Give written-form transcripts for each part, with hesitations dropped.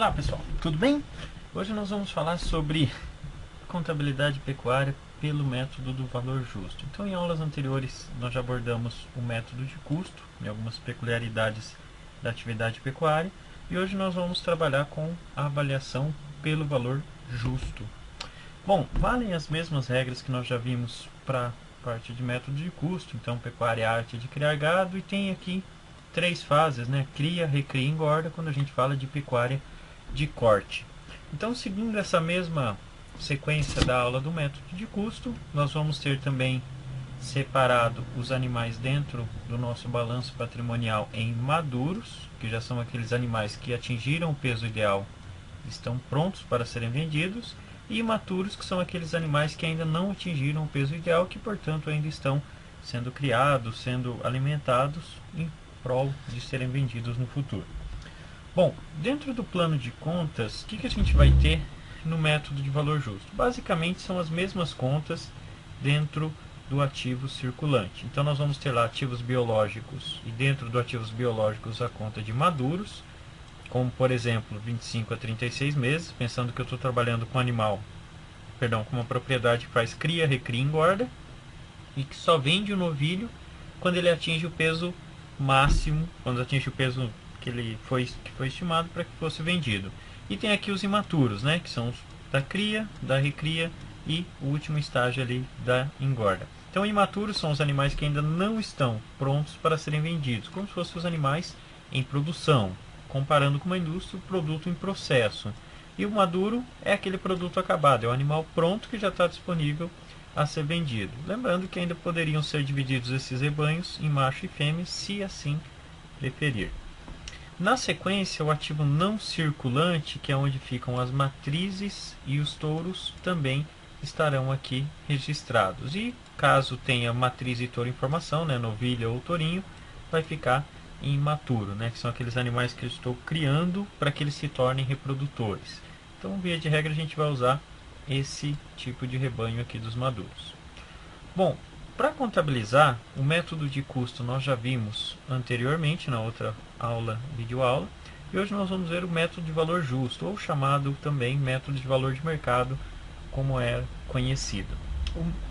Olá pessoal, tudo bem? Hoje nós vamos falar sobre contabilidade pecuária pelo método do valor justo. Então, em aulas anteriores nós já abordamos o método de custo e algumas peculiaridades da atividade pecuária, e hoje nós vamos trabalhar com a avaliação pelo valor justo. Bom, valem as mesmas regras que nós já vimos para a parte de método de custo. Então, pecuária é a arte de criar gado, e tem aqui três fases, né? Cria, recria e engorda, quando a gente fala de pecuária de corte. Então, seguindo essa mesma sequência da aula do método de custo, nós vamos ter também separado os animais dentro do nosso balanço patrimonial em maduros, que já são aqueles animais que atingiram o peso ideal, estão prontos para serem vendidos, e imaturos, que são aqueles animais que ainda não atingiram o peso ideal, que portanto ainda estão sendo criados, sendo alimentados em prol de serem vendidos no futuro. Bom, dentro do plano de contas, o que a gente vai ter no método de valor justo? Basicamente são as mesmas contas dentro do ativo circulante. Então nós vamos ter lá ativos biológicos, e dentro do ativos biológicos a conta de maduros, como por exemplo 25 a 36 meses, pensando que eu estou trabalhando com com uma propriedade que faz cria, recria e engorda, e que só vende o novilho quando ele atinge o peso máximo, quando atinge o peso que foi estimado para que fosse vendido. E tem aqui os imaturos, né, que são os da cria, da recria e o último estágio ali da engorda. Então, imaturos são os animais que ainda não estão prontos para serem vendidos, como se fossem os animais em produção, comparando com uma indústria, o produto em processo. E o maduro é aquele produto acabado, é o animal pronto que já está disponível a ser vendido. Lembrando que ainda poderiam ser divididos esses rebanhos em macho e fêmea, se assim preferir. Na sequência, o ativo não circulante, que é onde ficam as matrizes e os touros, também estarão aqui registrados. E caso tenha matriz e touro em formação, né, novilha ou tourinho, vai ficar em imaturo, né, que são aqueles animais que eu estou criando para que eles se tornem reprodutores. Então, via de regra, a gente vai usar esse tipo de rebanho aqui dos maduros. Bom, para contabilizar, o método de custo nós já vimos anteriormente na outra aula, videoaula, e hoje nós vamos ver o método de valor justo, ou chamado também método de valor de mercado, como é conhecido.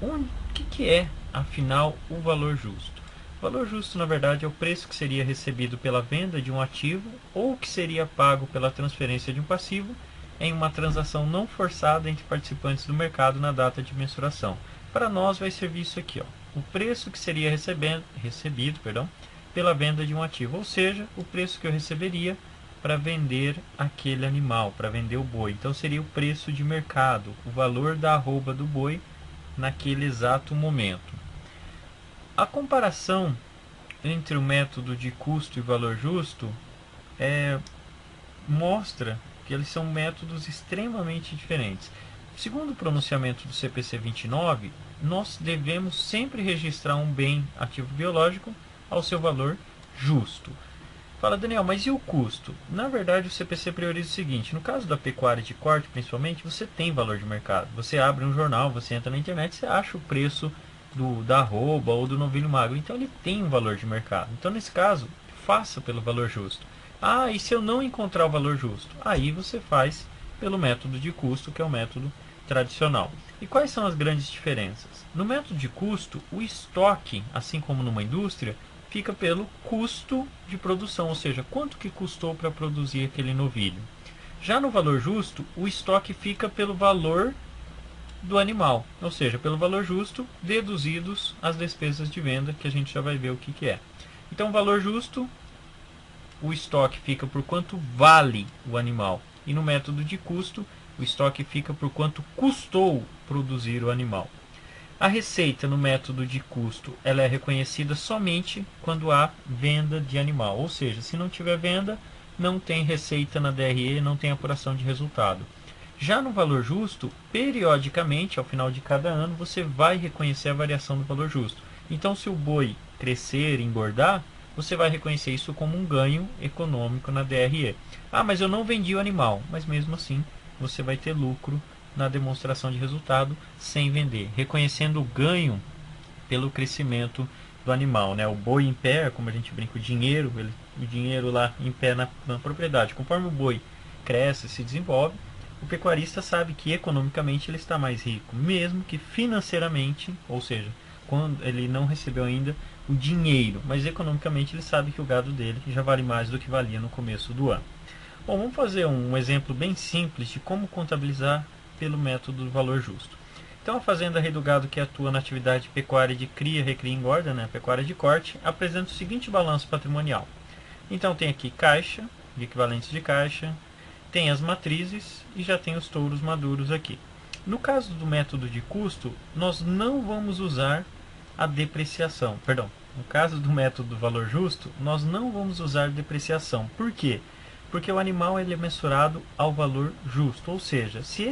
O que é, afinal, o valor justo? O valor justo, na verdade, é o preço que seria recebido pela venda de um ativo, ou que seria pago pela transferência de um passivo, em uma transação não forçada entre participantes do mercado na data de mensuração. Para nós vai servir isso aqui, ó, o preço que seria recebido pela venda de um ativo, ou seja, o preço que eu receberia para vender aquele animal, para vender o boi. Então seria o preço de mercado, o valor da arroba do boi naquele exato momento. A comparação entre o método de custo e valor justo mostra que eles são métodos extremamente diferentes. Segundo o pronunciamento do CPC 29, nós devemos sempre registrar um bem ativo biológico ao seu valor justo. Fala, Daniel, mas e o custo? Na verdade, o CPC prioriza o seguinte: no caso da pecuária de corte, principalmente, você tem valor de mercado. Você abre um jornal, você entra na internet, você acha o preço da arroba ou do novilho magro. Então, ele tem um valor de mercado. Então, nesse caso, faça pelo valor justo. Ah, e se eu não encontrar o valor justo? Aí você faz pelo método de custo, que é o método tradicional. E quais são as grandes diferenças? No método de custo, o estoque, assim como numa indústria, fica pelo custo de produção, ou seja, quanto que custou para produzir aquele novilho. Já no valor justo, o estoque fica pelo valor do animal, ou seja, pelo valor justo deduzidos as despesas de venda, que a gente já vai ver o que é. Então, o valor justo, o estoque fica por quanto vale o animal, e no método de custo, o estoque fica por quanto custou produzir o animal. A receita no método de custo, ela é reconhecida somente quando há venda de animal, ou seja, se não tiver venda, não tem receita na DRE, não tem apuração de resultado. Já no valor justo, periodicamente, ao final de cada ano, você vai reconhecer a variação do valor justo. Então, se o boi crescer e engordar, você vai reconhecer isso como um ganho econômico na DRE. Ah, mas eu não vendi o animal, mas mesmo assim você vai ter lucro na demonstração de resultado sem vender, reconhecendo o ganho pelo crescimento do animal, né? O boi em pé, como a gente brinca, o dinheiro lá em pé na propriedade. Conforme o boi cresce, se desenvolve, o pecuarista sabe que economicamente ele está mais rico, mesmo que financeiramente, ou seja, quando ele não recebeu ainda o dinheiro, mas economicamente ele sabe que o gado dele já vale mais do que valia no começo do ano. Bom, vamos fazer um exemplo bem simples de como contabilizar pelo método do valor justo. Então, a fazenda Rei do Gado, que atua na atividade pecuária de cria, recria e engorda, né, pecuária de corte, apresenta o seguinte balanço patrimonial. Então, tem aqui caixa, de equivalentes de caixa, tem as matrizes e já tem os touros maduros aqui. No caso do método de custo, nós não vamos usar a depreciação. Perdão, no caso do método do valor justo, nós não vamos usar depreciação. Por quê? Porque o animal ele é mensurado ao valor justo. Ou seja, se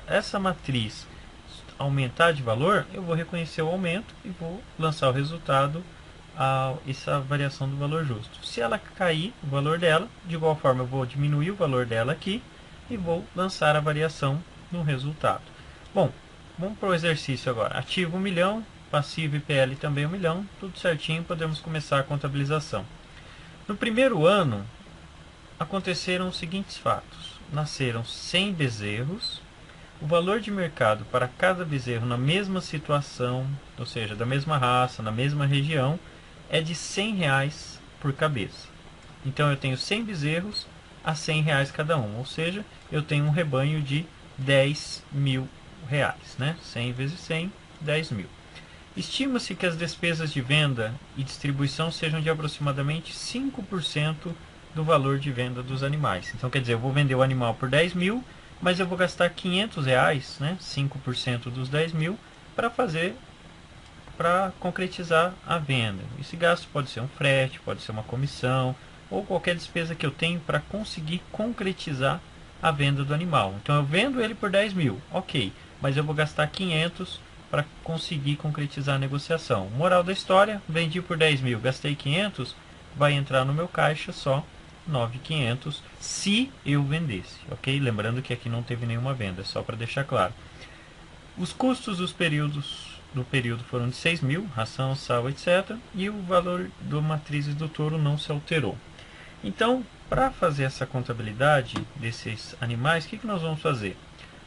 essa matriz aumentar de valor, eu vou reconhecer o aumento e vou lançar o resultado a essa variação do valor justo. Se ela cair o valor dela, de igual forma eu vou diminuir o valor dela aqui e vou lançar a variação no resultado. Bom, vamos para o exercício agora. Ativo 1 milhão, passivo IPL também 1 milhão, tudo certinho, podemos começar a contabilização. No primeiro ano, aconteceram os seguintes fatos. Nasceram 100 bezerros. O valor de mercado para cada bezerro na mesma situação, ou seja, da mesma raça, na mesma região, é de R$100 por cabeça. Então eu tenho 100 bezerros a R$100 cada um, ou seja, eu tenho um rebanho de R$10.000, né? 100 vezes 100, 10 mil. Estima-se que as despesas de venda e distribuição sejam de aproximadamente 5% do valor de venda dos animais. Então quer dizer, eu vou vender o animal por 10 mil, mas eu vou gastar R$500, né, 5% dos 10 mil, para concretizar a venda. Esse gasto pode ser um frete, pode ser uma comissão, ou qualquer despesa que eu tenho para conseguir concretizar a venda do animal. Então eu vendo ele por 10 mil, ok, mas eu vou gastar 500 para conseguir concretizar a negociação. Moral da história, vendi por 10 mil, gastei 500, vai entrar no meu caixa só 9.500 se eu vendesse, ok? Lembrando que aqui não teve nenhuma venda, só para deixar claro. Os custos do período foram de 6 mil, ração, sal, etc. E o valor do matrizes do touro não se alterou. Então, para fazer essa contabilidade desses animais, o que nós vamos fazer?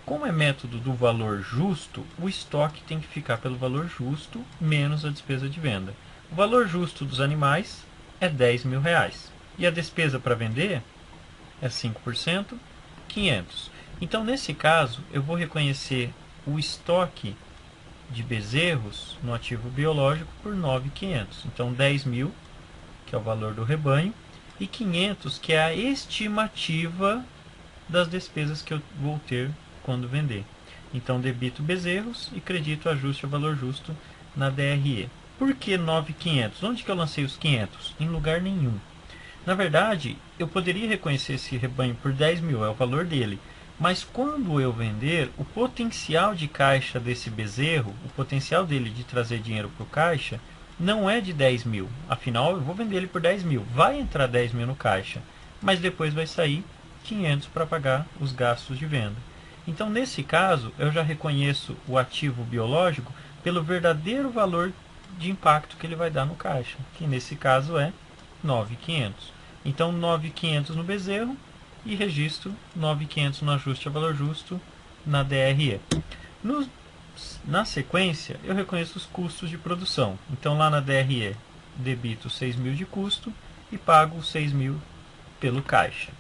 Como é método do valor justo, o estoque tem que ficar pelo valor justo menos a despesa de venda. O valor justo dos animais é R$10.000. E a despesa para vender é 5%, 500. Então, nesse caso, eu vou reconhecer o estoque de bezerros no ativo biológico por 9.500. Então, 10 mil, que é o valor do rebanho, e 500, que é a estimativa das despesas que eu vou ter quando vender. Então, debito bezerros e credito ajuste ao valor justo na DRE. Por que 9.500? Onde que eu lancei os 500? Em lugar nenhum. Na verdade, eu poderia reconhecer esse rebanho por 10 mil, é o valor dele. Mas quando eu vender, o potencial de caixa desse bezerro, o potencial dele de trazer dinheiro para o caixa, não é de 10 mil. Afinal, eu vou vender ele por 10 mil. Vai entrar 10 mil no caixa, mas depois vai sair 500 para pagar os gastos de venda. Então, nesse caso, eu já reconheço o ativo biológico pelo verdadeiro valor de impacto que ele vai dar no caixa, que nesse caso é 9.500. Então, 9.500 no bezerro e registro 9.500 no ajuste a valor justo na DRE. Na sequência, eu reconheço os custos de produção. Então, lá na DRE, debito 6 mil de custo e pago 6 mil pelo caixa.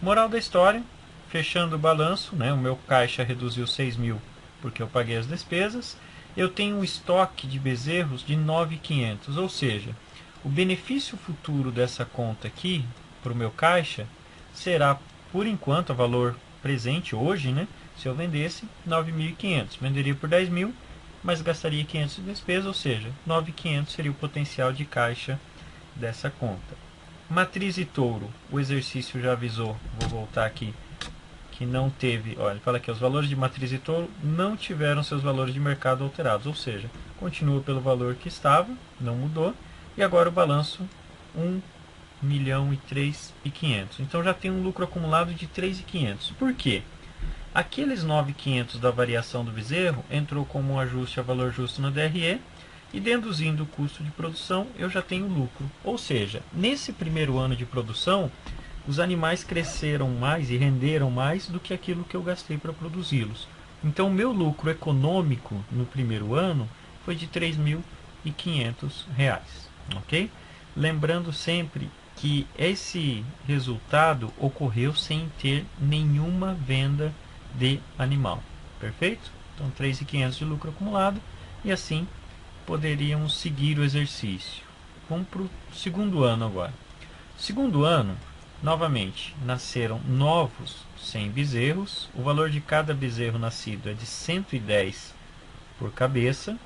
Moral da história, fechando o balanço, né, o meu caixa reduziu 6 mil porque eu paguei as despesas. Eu tenho um estoque de bezerros de 9.500, ou seja, o benefício futuro dessa conta aqui, para o meu caixa, será, por enquanto, a valor presente hoje, né? Se eu vendesse 9.500, venderia por 10 mil, mas gastaria 500 de despesa, ou seja, 9.500 seria o potencial de caixa dessa conta. Matriz e touro, o exercício já avisou, vou voltar aqui, que não teve, olha, ele fala que os valores de matriz e touro não tiveram seus valores de mercado alterados, ou seja, continua pelo valor que estava, não mudou. E agora o balanço 1.003.500. Então já tem um lucro acumulado de 3.500. Por quê? Aqueles 9.500 da variação do bezerro entrou como um ajuste a valor justo na DRE e deduzindo o custo de produção eu já tenho lucro. Ou seja, nesse primeiro ano de produção, os animais cresceram mais e renderam mais do que aquilo que eu gastei para produzi-los. Então, o meu lucro econômico no primeiro ano foi de R$ 3.500, ok? Lembrando sempre que esse resultado ocorreu sem ter nenhuma venda de animal, perfeito? Então, 3.500 de lucro acumulado, e assim poderíamos seguir o exercício. Vamos para o segundo ano agora. Segundo ano, novamente, nasceram novos 100 bezerros. O valor de cada bezerro nascido é de 110 por cabeça.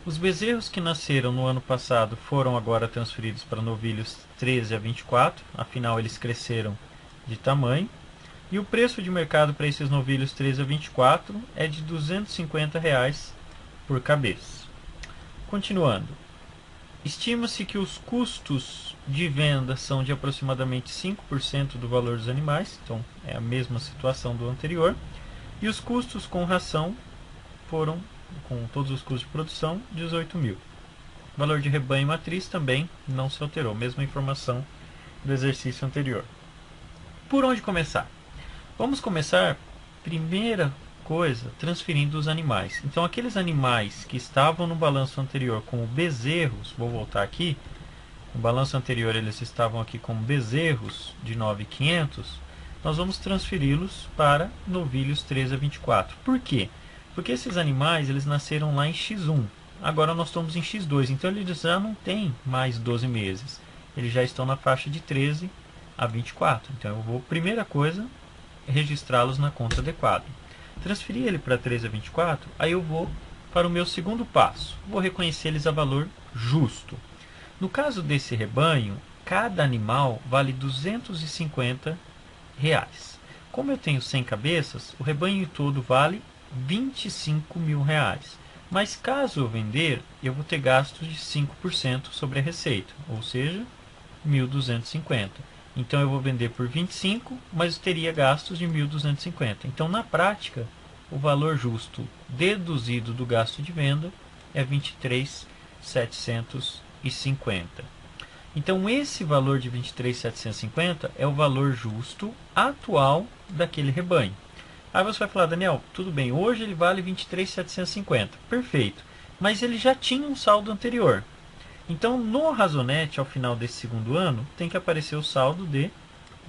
Os bezerros que nasceram no ano passado foram agora transferidos para novilhos 13 a 24, afinal eles cresceram de tamanho. E o preço de mercado para esses novilhos 13 a 24 é de R$ 250 por cabeça. Continuando, estima-se que os custos de venda são de aproximadamente 5% do valor dos animais, então é a mesma situação do anterior, e os custos com ração foram, com todos os custos de produção, 18.000. O valor de rebanho e matriz também não se alterou, mesma informação do exercício anterior. Por onde começar? Vamos começar, primeira coisa, transferindo os animais. Então, aqueles animais que estavam no balanço anterior como bezerros, vou voltar aqui, no balanço anterior eles estavam aqui como bezerros de 9.500, nós vamos transferi-los para novilhos 13 a 24. Por quê? Porque esses animais eles nasceram lá em X1, agora nós estamos em X2, então eles já não têm mais 12 meses, eles já estão na faixa de 13 a 24. Então eu vou, primeira coisa, registrá-los na conta adequada. Transferir ele para 13 a 24, aí eu vou para o meu segundo passo. Vou reconhecer eles a valor justo. No caso desse rebanho, cada animal vale R$ 250. Como eu tenho 100 cabeças, o rebanho todo vale R$ 25.000. Mas caso eu vender, eu vou ter gastos de 5% sobre a receita, ou seja, 1.250. Então eu vou vender por 25, mas eu teria gastos de 1.250. Então, na prática, o valor justo deduzido do gasto de venda é 23.750. Então, esse valor de 23.750 é o valor justo atual daquele rebanho. Aí você vai falar, Daniel, tudo bem, hoje ele vale 23.750. Perfeito. Mas ele já tinha um saldo anterior. Então, no Razonete, ao final desse segundo ano, tem que aparecer o saldo de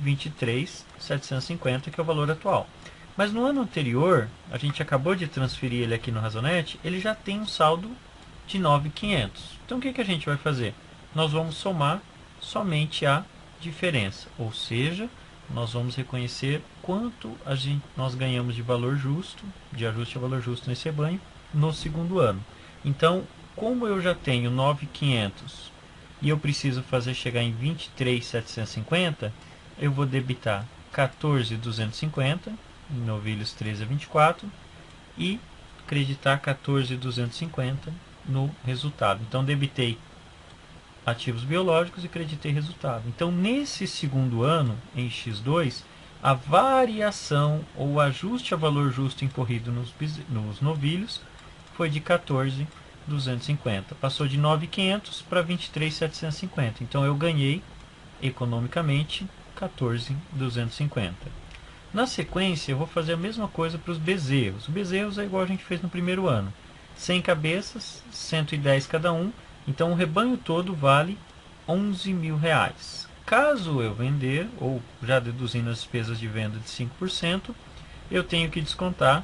23.750, que é o valor atual. Mas no ano anterior, a gente acabou de transferir ele aqui no Razonete, ele já tem um saldo de 9.500. Então, o que a gente vai fazer? Nós vamos somar somente a diferença, ou seja, nós vamos reconhecer quanto nós ganhamos de valor justo, de ajuste a valor justo nesse rebanho, no segundo ano. Então, como eu já tenho 9.500 e eu preciso fazer chegar em 23.750, eu vou debitar 14.250 em novilhos 13 a 24 e creditar 14.250 no resultado. Então, debitei ativos biológicos e creditei resultado. Então, nesse segundo ano, em X2, a variação ou o ajuste a valor justo incorrido nos novilhos foi de 14.250. Passou de 9.500 para 23.750. Então, eu ganhei, economicamente, 14.250. Na sequência, eu vou fazer a mesma coisa para os bezerros. Os bezerros é igual a gente fez no primeiro ano. 100 cabeças, 110 cada um. Então, o rebanho todo vale R$ 11.000. Caso eu vender, ou já deduzindo as despesas de venda de 5%, eu tenho que descontar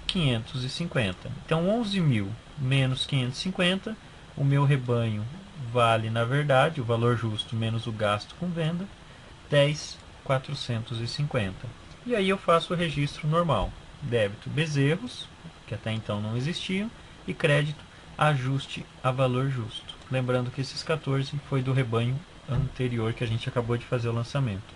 550. Então, 11.000 menos 550, o meu rebanho vale, na verdade, o valor justo menos o gasto com venda, 10.450. E aí eu faço o registro normal. Débito bezerros, que até então não existiam, e crédito ajuste a valor justo. Lembrando que esses 14 foi do rebanho anterior que a gente acabou de fazer o lançamento.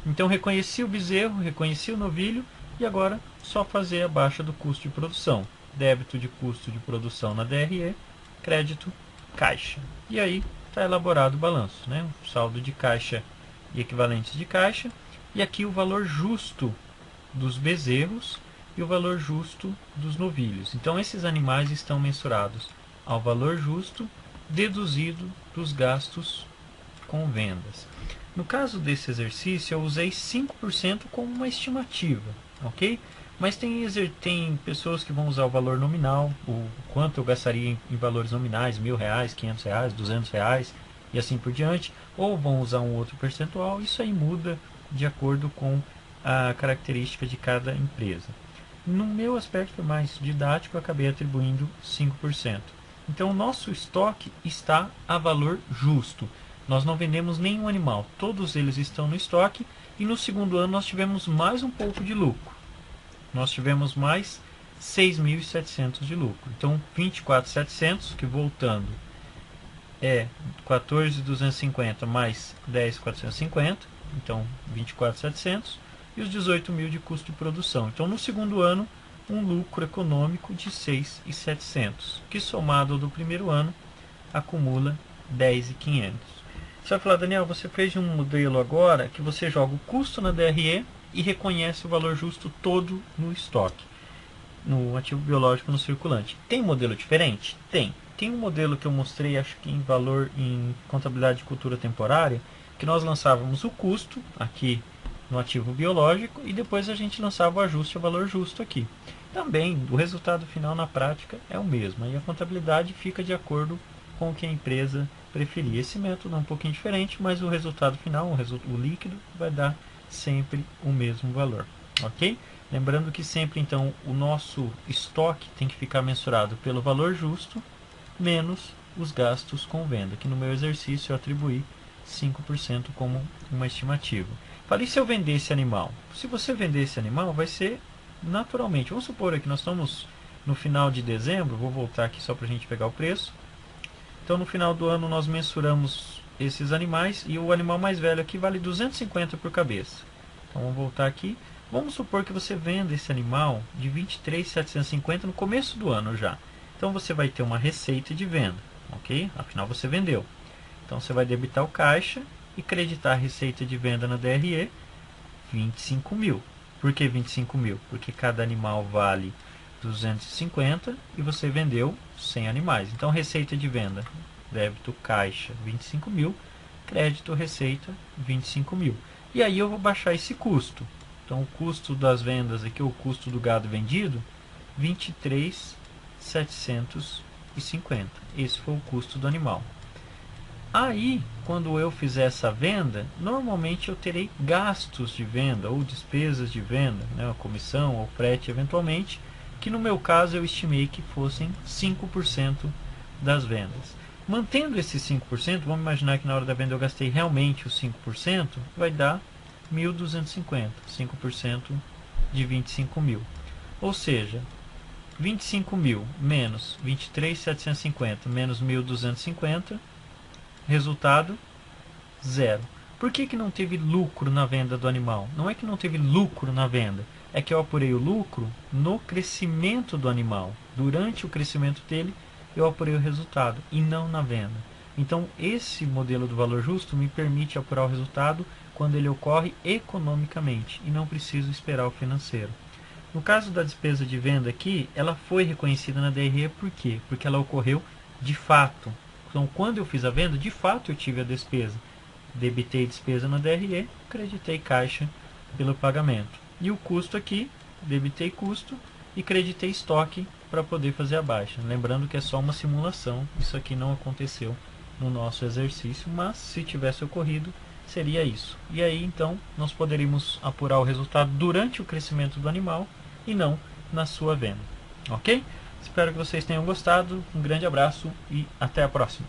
Então reconheci o bezerro, reconheci o novilho e agora só fazer a baixa do custo de produção. Débito de custo de produção na DRE, crédito caixa. E aí está elaborado o balanço, né? O saldo de caixa e equivalentes de caixa. E aqui o valor justo dos bezerros e o valor justo dos novilhos. Então esses animais estão mensurados ao valor justo deduzido dos gastos com vendas. No caso desse exercício, eu usei 5% como uma estimativa, ok? Mas tem pessoas que vão usar o valor nominal, o quanto eu gastaria em valores nominais, R$1.000, R$500, R$200 e assim por diante, ou vão usar um outro percentual. Isso aí muda de acordo com a característica de cada empresa. No meu aspecto mais didático, eu acabei atribuindo 5%. Então, o nosso estoque está a valor justo. Nós não vendemos nenhum animal, todos eles estão no estoque, e no segundo ano nós tivemos mais um pouco de lucro. Nós tivemos mais 6.700 de lucro. Então, 24.700, que voltando é 14.250 mais 10.450, então 24.700, e os 18.000 de custo de produção. Então, no segundo ano, um lucro econômico de 6.700, que somado ao do primeiro ano, acumula 10.500. Você vai falar, Daniel, você fez um modelo agora que você joga o custo na DRE e reconhece o valor justo todo no estoque, no ativo biológico, no circulante. Tem modelo diferente? Tem. Tem um modelo que eu mostrei, acho que em contabilidade de cultura temporária, que nós lançávamos o custo aqui no ativo biológico e depois a gente lançava o ajuste ao valor justo aqui. Também o resultado final na prática é o mesmo, e a contabilidade fica de acordo com o que a empresa preferir. Esse método é um pouquinho diferente, mas o resultado final, o líquido, vai dar sempre o mesmo valor, ok? Lembrando que sempre, então, o nosso estoque tem que ficar mensurado pelo valor justo menos os gastos com venda, que no meu exercício eu atribuí 5% como uma estimativa. Falei, se eu vender esse animal? Se você vender esse animal, vai ser naturalmente. Vamos supor aqui, nós estamos no final de dezembro, vou voltar aqui só para a gente pegar o preço. Então, no final do ano, nós mensuramos esses animais e o animal mais velho aqui vale 250 por cabeça. Então, vamos voltar aqui. Vamos supor que você venda esse animal de 23.750 no começo do ano já. Então, você vai ter uma receita de venda, ok? Afinal, você vendeu. Então, você vai debitar o caixa e creditar a receita de venda na DRE, 25.000. Por que 25.000? Porque cada animal vale 250 e você vendeu 100 animais. Então, receita de venda, débito caixa 25.000, crédito receita 25.000. E aí eu vou baixar esse custo. Então, o custo das vendas aqui, o custo do gado vendido, 23.750. Esse foi o custo do animal. Aí, quando eu fizer essa venda, normalmente eu terei gastos de venda ou despesas de venda, né, a comissão ou frete eventualmente, que no meu caso eu estimei que fossem 5% das vendas. Mantendo esses 5%, vamos imaginar que na hora da venda eu gastei realmente os 5%, vai dar 1.250, 5% de 25.000. Ou seja, 25.000 menos 23.750 menos 1.250, resultado, zero. Por que não teve lucro na venda do animal? Não é que não teve lucro na venda, é que eu apurei o lucro no crescimento do animal. Durante o crescimento dele, eu apurei o resultado e não na venda. Então, esse modelo do valor justo me permite apurar o resultado quando ele ocorre economicamente e não preciso esperar o financeiro. No caso da despesa de venda aqui, ela foi reconhecida na DRE por quê? Porque ela ocorreu de fato. Então, quando eu fiz a venda, de fato eu tive a despesa. Debitei despesa na DRE, creditei caixa pelo pagamento. E o custo aqui, debitei custo e creditei estoque para poder fazer a baixa. Lembrando que é só uma simulação, isso aqui não aconteceu no nosso exercício, mas se tivesse ocorrido, seria isso. E aí, então, nós poderíamos apurar o resultado durante o crescimento do animal e não na sua venda. Ok? Espero que vocês tenham gostado. Um grande abraço e até a próxima.